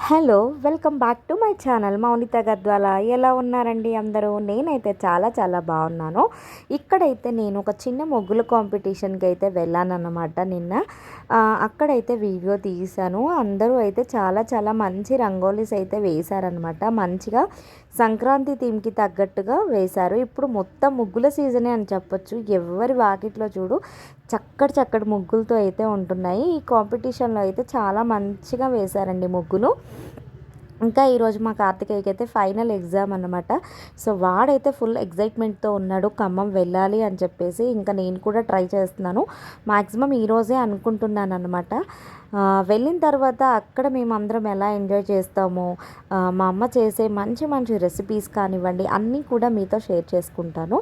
Hello welcome back to my channel Mounitha Gadwal. ఎలా ఉన్నారండి అందరూ? నేనైతే చాలా చాలా బాగున్నాను. ఇక్కడైతే నేను ఒక చిన్న ముగ్గుల కాంపిటీషన్కి అయితే వెళ్ళానన్నమాట నిన్న. అక్కడైతే వీడియో తీశాను. అందరూ అయితే చాలా చాలా మంచి రంగోలీస్ అయితే వేశారనమాట. మంచిగా సంక్రాంతి థీమ్కి తగ్గట్టుగా వేశారు. ఇప్పుడు మొత్తం ముగ్గుల సీజనే అని చెప్పొచ్చు. ఎవరి వాకిట్లో చూడు చక్కటి చక్కటి ముగ్గులతో అయితే ఉంటున్నాయి. ఈ కాంపిటీషన్లో అయితే చాలా మంచిగా వేశారండి ముగ్గులు. ఇంకా ఈరోజు మా కార్తికేయకి అయితే ఫైనల్ ఎగ్జామ్ అనమాట. సో వాడైతే ఫుల్ ఎగ్జైట్మెంట్తో ఉన్నాడు ఖమ్మం వెళ్ళాలి అని చెప్పేసి. ఇంకా నేను కూడా ట్రై చేస్తున్నాను. మ్యాక్సిమం ఈరోజే అనుకుంటున్నాను అనమాట. వెళ్ళిన తర్వాత అక్కడ మేమందరం ఎలా ఎంజాయ్ చేస్తామో, మా అమ్మ చేసే మంచి మంచి రెసిపీస్ కానివ్వండి అన్నీ కూడా మీతో షేర్ చేసుకుంటాను.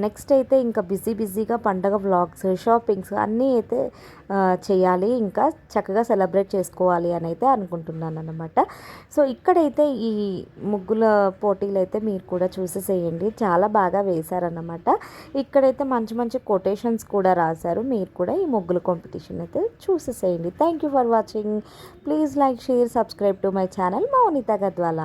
నెక్స్ట్ అయితే ఇంకా బిజీగా పండగ వ్లాగ్స్, షాపింగ్స్ అన్నీ అయితే చేయాలి. ఇంకా చక్కగా సెలబ్రేట్ చేసుకోవాలి అని అయితే అనుకుంటున్నాను అనమాట. సో ఇక్కడైతే ఈ ముగ్గుల పోటీలు అయితే మీరు కూడా చూసేసేయండి. చాలా బాగా వేశారన్నమాట. ఇక్కడైతే మంచి మంచి కొటేషన్స్ కూడా రాశారు. మీరు కూడా ఈ ముగ్గుల కాంపిటీషన్ అయితే చూసేసేయండి. Thank you for watching. Please like, share, subscribe to my channel Mounitha Gadwal.